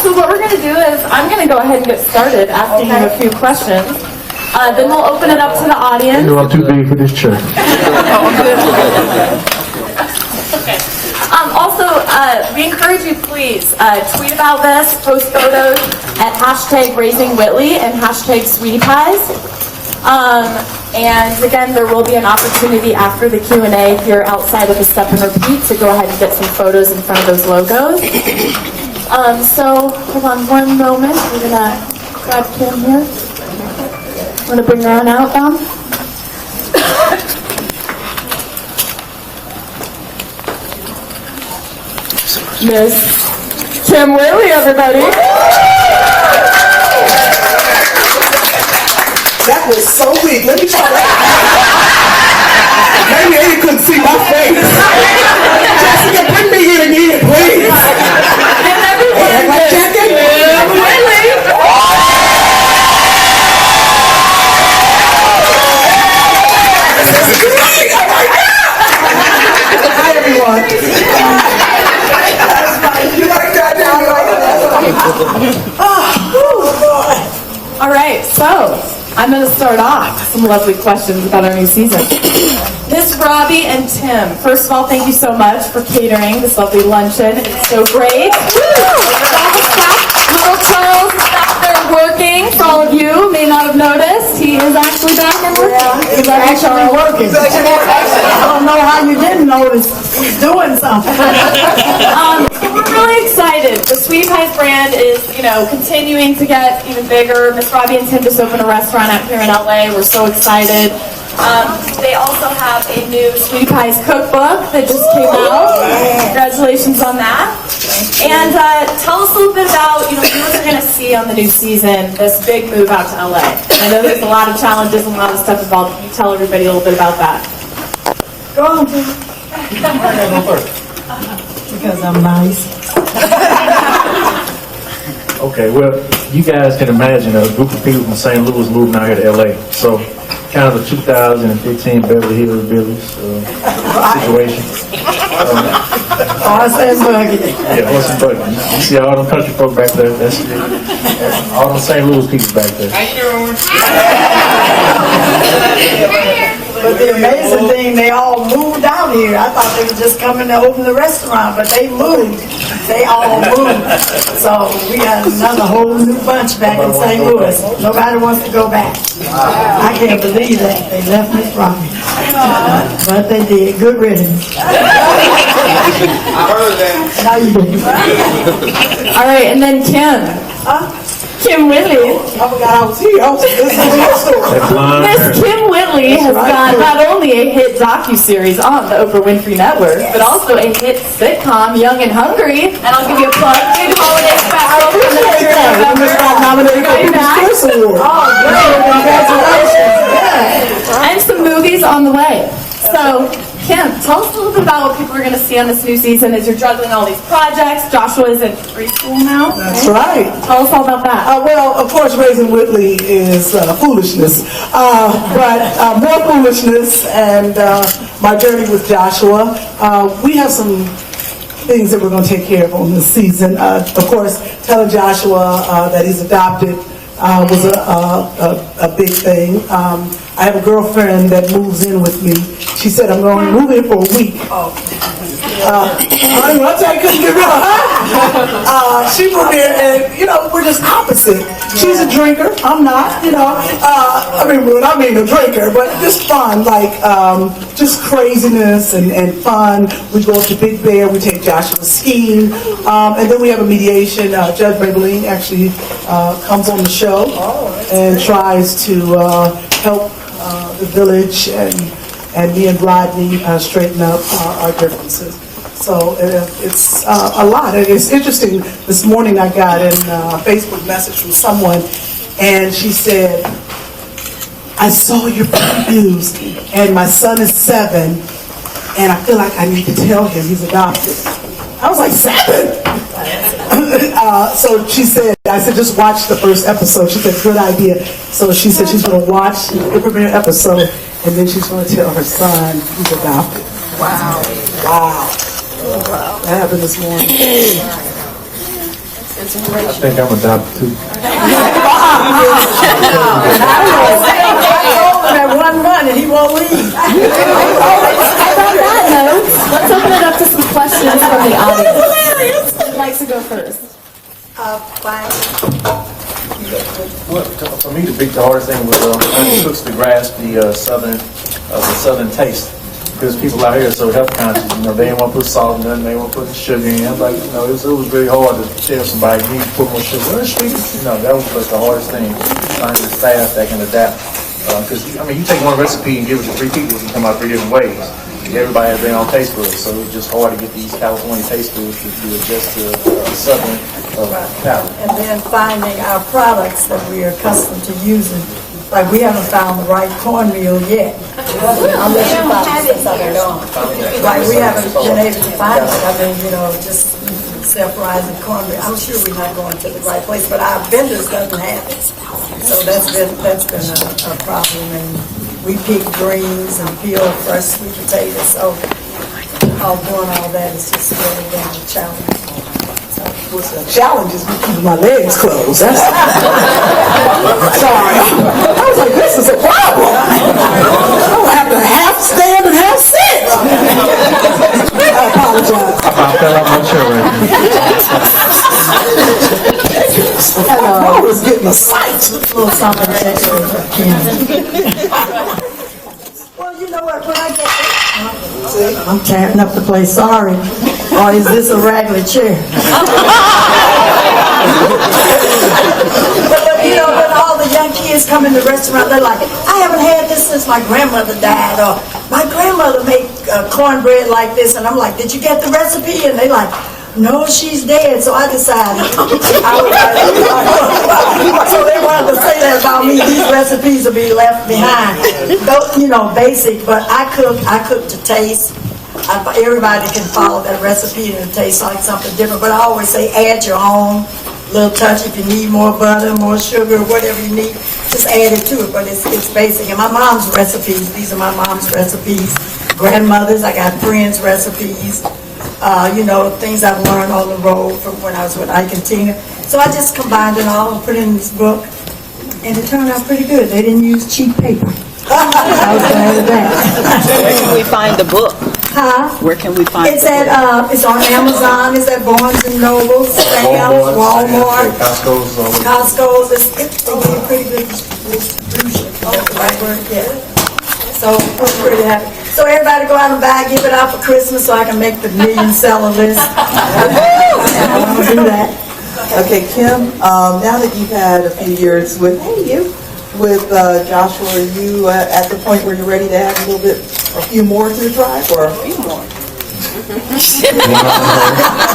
So what we're going to do is I'm going to go ahead and get started asking you a few questions. Then we'll open it up to the audience. I'm too big for this church. Okay. Also, we encourage you, please, tweet about this, post photos at #RaisingWhittley and #SweetiePies. And again, there will be an opportunity after the Q&A here outside of the Step and Repeat to go ahead and get some photos in front of those logos. So, hold on one moment. We're going to grab Kim here. Want to bring her on out, Dom? Miss Kim Whitley, everybody. That was so weak. Let me try that. Maybe you couldn't see my face. Jessica, bring me in again, please. And everyone Hey, my jacket. Whitley. Hi, everyone. You like that? I like that. All right, so I'm going to start off with some lovely questions about our new season. Miss Robbie and Tim, first of all, thank you so much for catering this lovely luncheon. It's so great. Little Charles is back there working. For all of you may not have noticed, he is actually back and working. He's actually working. I don't know how you didn't notice. He's doing something. So we're really excited. The Sweetie Pies brand is, continuing to get even bigger. Miss Robbie and Tim just opened a restaurant out here in LA. We're so excited. They also have a new Sweetie Pies cookbook that just came out. Congratulations on that. And tell us a little bit about, what you're going to see on the new season, this big move out to LA. I know there's a lot of challenges and a lot of stuff involved. Can you tell everybody a little bit about that? Go on, Tim. Because I'm nice. Okay, well, you guys can imagine a group of people from St. Louis moving out here to LA. So, kind of a 2015 Beverly Hills Billies situation. Horse and buggy. Yeah, horse and buggy. You see all them country folk back there? That's all them St. Louis people back there. But the amazing thing, they all moved out here. I thought they were just coming to open the restaurant, but they moved. They all moved. So we got another whole new bunch back in St. Louis. Nobody wants to go back. I can't believe that. They left Miss Robbie. But they did. Good riddance. I heard that. Now you do. All right, and then Kim. Kim Whitley. I forgot I was here. I was listening to your story. Miss Kim Whitley has got not only a hit docuseries on the Oprah Winfrey Network, but also a hit sitcom, Young and Hungry. And I'll give you a plug. Big holiday special. Nominated for People's Choice Award. Oh, great. Congratulations. And some movies on the way. So, Kim, tell us a little bit about what people are going to see on this new season as you're juggling all these projects. Joshua is in preschool now. That's right. Tell us all about that. Well, of course, raising Whitley is foolishness, but more foolishness and my journey with Joshua. We have some things that we're going to take care of on this season. Of course, telling Joshua that he's adopted was a big thing. I have a girlfriend that moves in with me. She said, I'm going to move in for a week. Honey, once I couldn't get rid of her, she moved in and, we're just opposite. She's a drinker. I'm not, I mean a drinker, but just fun, just craziness and fun. We go up to Big Bear. We take Joshua skiing. And then we have a mediation. Judge Maybelline actually comes on the show and tries to help the village and me and Rodney straighten up our differences. So it's a lot. And it's interesting. This morning I got a Facebook message from someone, and she said, I saw your previews, and my son is 7, and I feel like I need to tell him he's adopted. I was like, 7? So she said, I said, just watch the first episode. She said, good idea. So she said she's going to watch the premiere episode, and then she's going to tell her son he's adopted. Wow. That happened this morning. I think I'm adopted too. I told him at 1 month and he won't leave. How about that note? Let's open it up to some questions from the audience. Who'd like to go first? Fine. Well, for me, the hardest thing was when it took to grasp the southern taste. Because people out here are so health conscious, they didn't want to put salt in it, they didn't want to put sugar in. I'm like, it was really hard to tell somebody you need to put more sugar. Well, it's sweet. That was like the hardest thing, finding the staff that can adapt. Because you take one recipe and give it to 3 people, it can come out 3 different ways. Everybody has their own taste buds, so it's just hard to get these California taste buds to adjust to southern palate. And then finding our products that we are accustomed to using. Like we haven't found the right cornmeal yet. Unless you found it somewhere else. Like we haven't been able to find it. Just self-rising cornmeal. I'm sure we're not going to the right place, but our vendors doesn't have it. So that's been a problem. And we pick greens and peel fresh sweet potatoes. So doing all that is just really been a challenge. What's the challenge is me keeping my legs closed. That's sorry. I was like, this is a problem. I'm gonna have to half stand and half sit. I apologize. I fell out my chair right I was getting a sight. A little something extra. Well, you know what? When I get I'm tearing up the place. Sorry. Or is this a regular chair? But when all the young kids come in the restaurant, they're like, I haven't had this since my grandmother died, or my grandmother made cornbread like this, and I'm like, did you get the recipe? And they like, no, she's dead. So I decided so they wanted to say that about me. These recipes will be left behind. Basic, but I cook to taste. Everybody can follow that recipe and it tastes like something different. But I always say add your own little touch. If you need more butter, more sugar, whatever you need, just add it to it. But it's basic. And my mom's recipes, these are my mom's recipes. Grandmother's, I got friends' recipes. Things I've learned on the road from when I was with Ike and Tina. So I just combined it all and put it in this book. And it turned out pretty good. They didn't use cheap paper. I was glad of that. Where can we find the book? Huh? Where can we find It's the book? it's on Amazon. It's at Barnes and Noble, Sam's, Walmart, Costco's. It's pretty good distribution. Right word, yeah. So I'm pretty happy. So everybody go out and give it out for Christmas so I can make the million-seller list. I want to do that. Okay, Kim, now that you've had a few years with Joshua, are you at the point where you're ready to add a few more to the tribe, or a few more?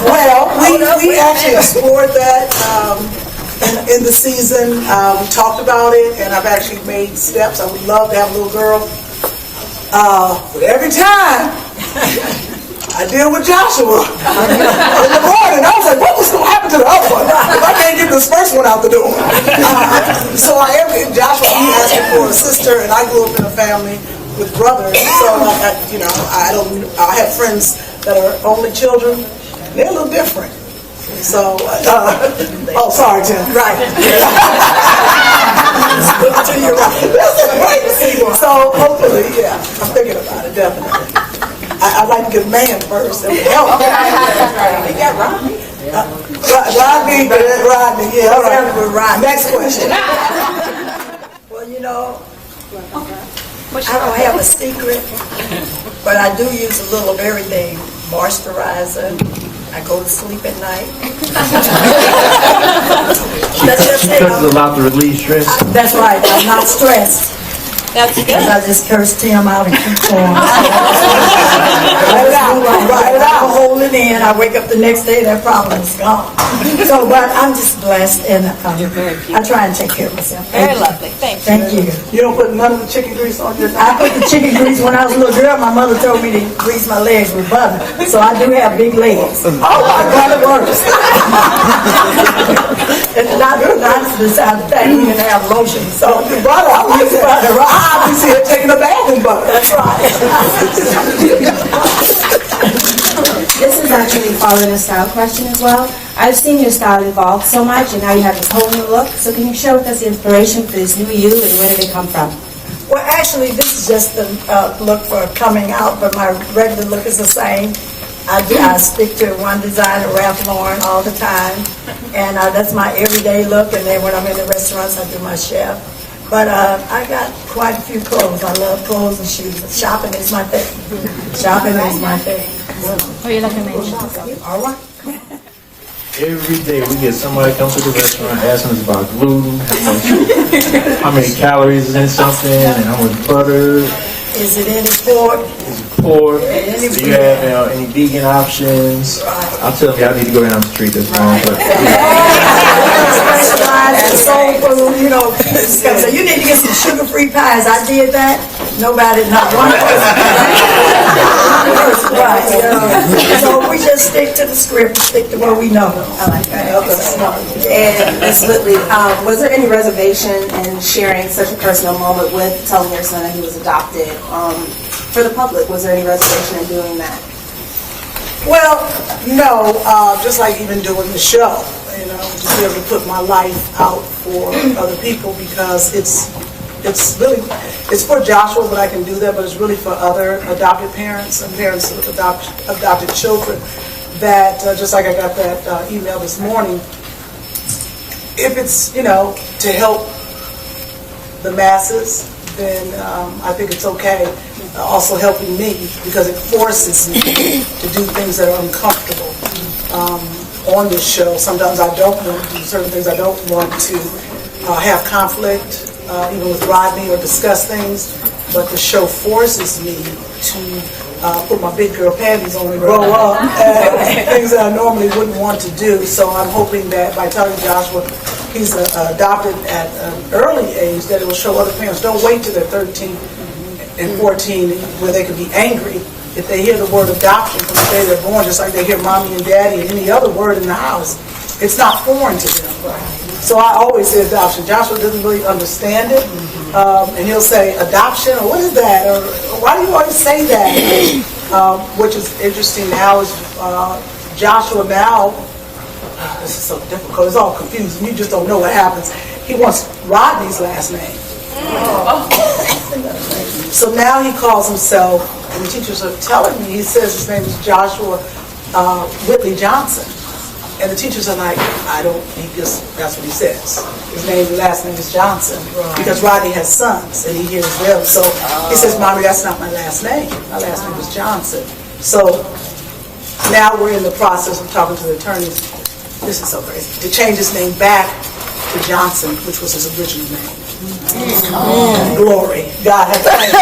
Well, we actually explored that in the season. We talked about it, and I've actually made steps. I would love to have a little girl. But every time I deal with Joshua in the morning, I was like, what was going to happen to the other one? If I can't get this first one out the door. So Joshua, he asked me for a sister, and I grew up in a family with brothers. So I have friends that are only children. They're a little different. So, sorry, Tim. Right. To your right. So hopefully, yeah, I'm thinking about it, definitely. I'd like to get a man first. That would help. You got Robbie? Rodney, yeah, all right. Next question. Well, I don't have a secret, but I do use a little of everything. Moisturizer. I go to sleep at night. She cooks a lot to release stress. That's right. I'm not stressed. That's good. I just cursed Tim out and keep going. I hold it in. I wake up the next day, that problem is gone. So, but I'm just blessed, and I try and take care of myself. Very lovely. Thank you. Thank you. You don't put none of the chicken grease on your I put the chicken grease when I was a little girl. My mother told me to grease my legs with butter. So I do have big legs. Oh my God, it works. It's not the side fact we didn't have lotion. So butter, I use butter. I see her taking a bath in butter. That's right. This is is actually following a style question as well. I've seen your style evolve so much, and now you have this whole new look. So can you share with us the inspiration for this new you, and where did it come from? Well, actually, this is just the look for coming out, but my regular look is the same. I stick to one designer, Ralph Lauren, all the time, and that's my everyday look. And then when I'm in the restaurants, I do my chef. But I got quite a few clothes. I love clothes and shoes. Shopping is my thing. Shopping is my thing. Are you looking at All right. Every day we get somebody come to the restaurant asking us about gluten, how many calories is in something, and how much butter, Is it any pork? pork, do you have any vegan options? I'll tell them y'all need to go down the street this morning. Soul food, you know, so you need to get some sugar-free pies. I did that. Nobody, not one person. Right, so we just stick to the script, stick to what we know. I like that. And Ms. Whitley, was there any reservation in sharing such a personal moment with telling your son that he was adopted? For the public, was there any reservation in doing that? Well, no, just like even doing the show, you know, to be able to put my life out for other people, because it's for Joshua, but I can do that, but it's really for other adopted parents and parents of adopted children that, just like I got that email this morning, if it's, you know, to help the masses, then I think it's okay. Also helping me, because it forces me to do things that are uncomfortable on this show. Sometimes I don't want to do certain things. I don't want to have conflict, even with Robbie, or discuss things, but the show forces me to put my big girl panties on and grow up, things that I normally wouldn't want to do. So I'm hoping that by telling Joshua he's adopted at an early age, that it will show other parents. Don't wait till they're 13 and 14 where they could be angry if they hear the word adoption from the day they're born, just like they hear mommy and daddy and any other word in the house. It's not foreign to them. So I always say adoption. Joshua doesn't really understand it, and he'll say adoption, or what is that, or why do you always say that? Which is interesting now is Joshua now, this is so difficult, it's all confusing, you just don't know what happens. He wants Rodney's last name. So now he calls himself, and the teachers are telling me, he says his name is Joshua Whitley Johnson. And the teachers are like, that's what he says. His last name is Johnson, because Rodney has sons, and he hears them. So he says, Mommy, that's not my last name. My last name is Johnson. So now we're in the process of talking to the attorneys. This is so crazy. To change his name back to Johnson, which was his original name. Glory. God has changed.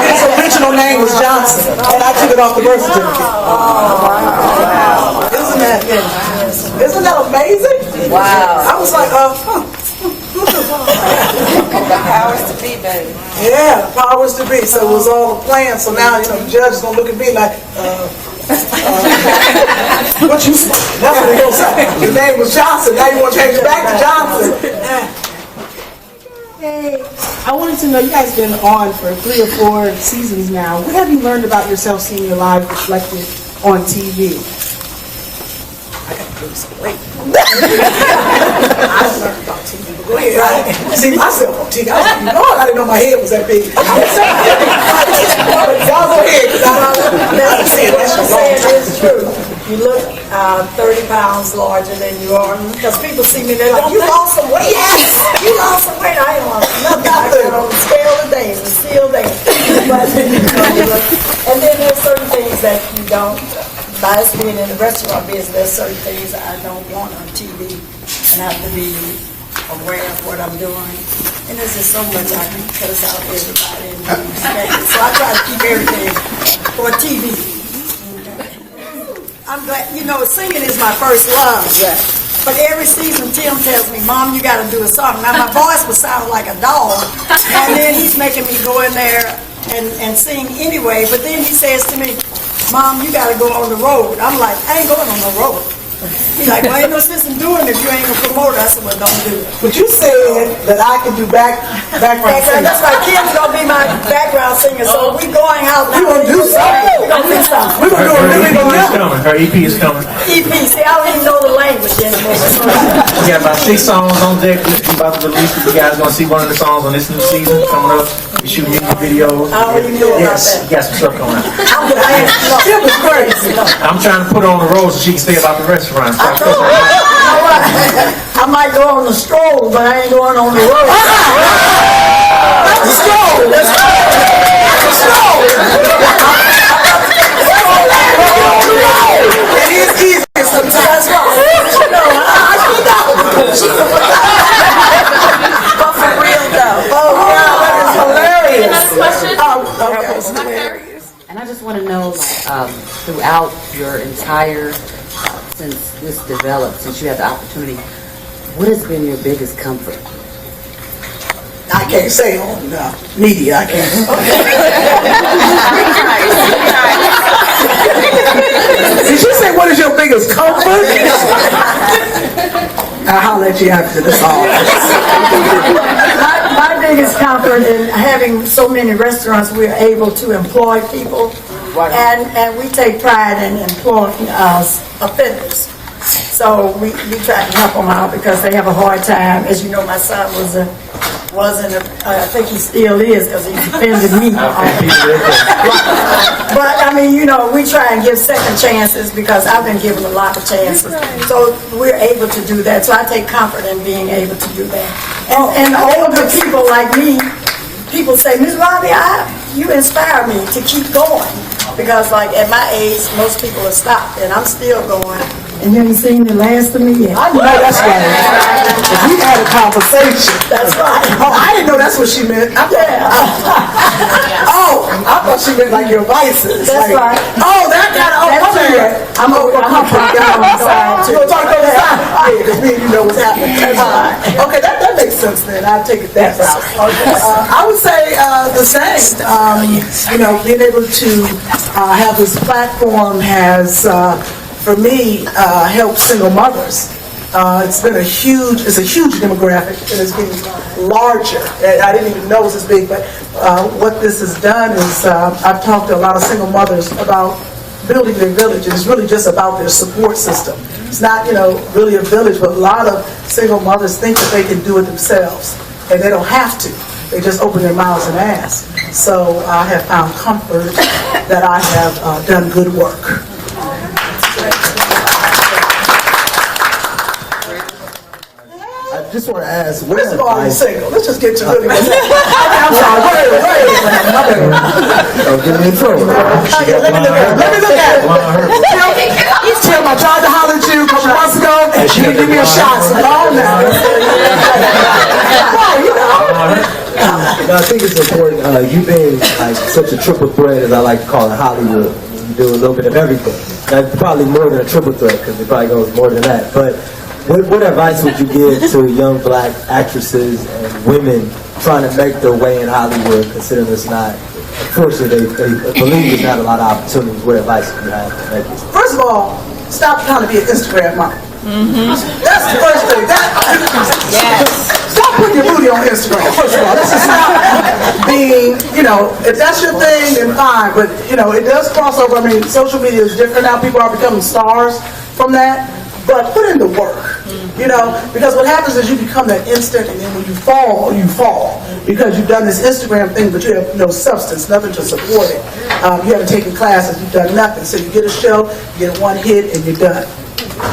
His original name was Johnson, and I took it off the birth certificate. Isn't that amazing? Wow. I was like, The powers to be, baby. yeah, the powers to be. So it was all a plan. So now, you know, the judge is gonna look at me like, what you say? That's what he'll say. His name was Johnson. Now you want to change it back to Johnson? Hey, I wanted to know, you guys have been on for 3 or 4 seasons now. What have you learned about yourself seeing your lives reflected on TV? I got to lose some weight. I learned about TV, but go ahead. I see myself on TV. I was like, I didn't know my head was that big. Y'all go ahead, because What you said is true. You look 30 pounds larger than you are, because people see me, they're like, you lost some weight. Yes, you lost some weight. I ain't lost nothing. I got on the scale today, it's still there. But, and then there's certain things that you don't, by us being in the restaurant business, there's certain things I don't want on TV, and have to be aware of what I'm doing. And there's just so much I can cuss out everybody and do. So I try to keep everything for TV. I'm glad, you know, singing is my first love. But every season, Tim tells me, Mom, you got to do a song. Now, my voice will sound like a dog, and then he's making me go in there and sing anyway. But then he says to me, Mom, you got to go on the road. I'm like, I ain't going on the road. He's like, well, ain't no sense in doing it if you ain't a promoter. I said, well, don't do it. But you said that I can do background singing. That's right. Kim's going to be my background singer, so we going out now. We're going to do something. We're going to do something. We're going to do a really coming. Her EP is coming. EP, see, I don't even know the language anymore. We got about 6 songs on deck. We're about to release it. You guys gonna see one of the songs on this new season coming up. We're shooting music videos. I already knew about Yes, that. we got some stuff coming out. It was crazy. I'm trying to put her on the road so she can stay about the restaurant. I might go on the stroll, but I ain't going on the road. Let's go. Let's go. Let's go. It is easy sometimes. But for real though. Oh, yeah, that is hilarious. Another question? And I just want to know, throughout your entire, since this developed, since you had the opportunity, what has been your biggest comfort? I can't say on media. I can't. Did you say what is your biggest comfort? I'll let you after this all. My biggest comfort in having so many restaurants, we're able to employ people, and we take pride in employing offenders. So we try to help them out because they have a hard time. As you know, my son wasn't. I think he still is because he offended me. But I mean, we try and give second chances because I've been given a lot of chances. So we're able to do that. So I take comfort in being able to do that. And older people like me, people say, Ms. Robbie, you inspire me to keep going. Because like at my age, most people have stopped and I'm still going. And you ain't seen the last of me yet. I know that's right. We had a conversation. That's right. Oh, I didn't know that's what she meant. Yeah. Oh, I thought she meant like your vices. That's like, right. Oh, that kind of. That's Okay. right. I'm over down on the side too. Yeah, because me and you know what's happening. Okay, that makes sense then. I'll take it that route. I would say the same. Being able to have this platform has, for me, helped single mothers. It's a huge demographic, and it's getting larger. I didn't even know it was this big, but what this has done is I've talked to a lot of single mothers about building their village, and it's really just about their support system. It's not, really a village, but a lot of single mothers think that they can do it themselves, and they don't have to. They just open their mouths and ask. So I have found comfort that I have done good work. I just want to ask, First of all, I'm single. Let's just get to it. I'm sorry. Go ahead. don't get me in trouble. Let me look at it. Tim, I tried to holler at you a couple months ago. You didn't give me a shot, so go on now. I think it's important. You being like such a triple threat, as I like to call it, Hollywood. You do a little bit of everything. That's probably more than a triple threat because it probably goes more than that. But what advice would you give to young black actresses and women trying to make their way in Hollywood, considering it's not, unfortunately, they believe there's not a lot of opportunities? What advice do you have to make? First of all, stop trying to be an Instagram model. That's the first thing. Stop putting your booty on Instagram, first of all. This is not being, if that's your thing, then fine. But, it does cross over. I mean, social media is different now. People are becoming stars from that. But put in the work, because what happens is you become that instant, and then when you fall, because you've done this Instagram thing, but you have no substance, nothing to support it. You haven't taken classes, you've done nothing. So you get a show, you get one hit, and you're done.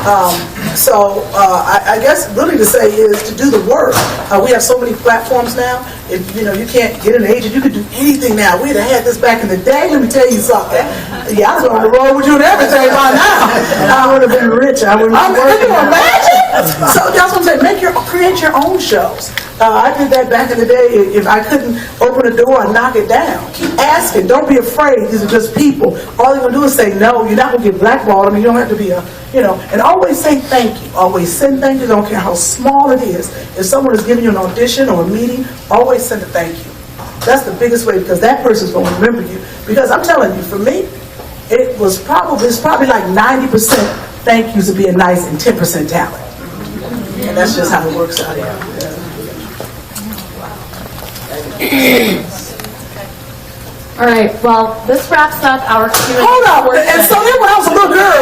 I guess really to say is to do the work. We have so many platforms now. If you can't get an agent, you can do anything now. We'd have had this back in the day. Let me tell you something. Yeah, I was on the road with you and everything by now. I would have been rich. I would have been working. Can you imagine? So that's what I'm saying. Create your own shows. I did that back in the day. If I couldn't open a door, I'd knock it down. Keep asking. Don't be afraid. These are just people. All they're going to do is say no. You're not going to get blackballed. I mean, you don't have to be and always say thank you. Always send thank you. Don't care how small it is. If someone is giving you an audition or a meeting, always send a thank you. That's the biggest way, because that person's going to remember you. Because I'm telling you, for me, it's probably like 90% thank yous to being nice and 10% talent. And that's just how it works out here. All right, well, this wraps up our Q&A. Hold on. And so then when I was a little girl,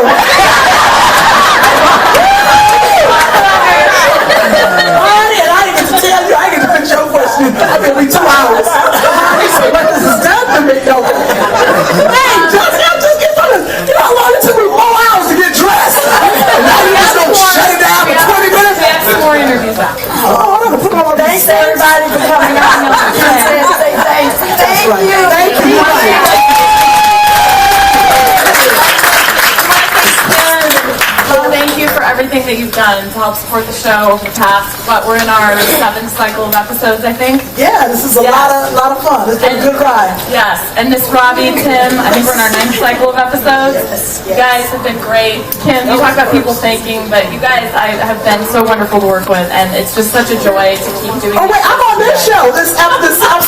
everything that you've done to help support the show over the past, we're in our 7th cycle of episodes, I think. Yeah, this is a lot of fun. It's been a good ride. Yes, and Miss Robbie, Tim, I think we're in our 9th cycle of episodes. You guys have been great. Kim, you talk about people thinking, but you guys have been so wonderful to work with, and it's just such a joy to keep doing Oh wait, I'm on this show. I'm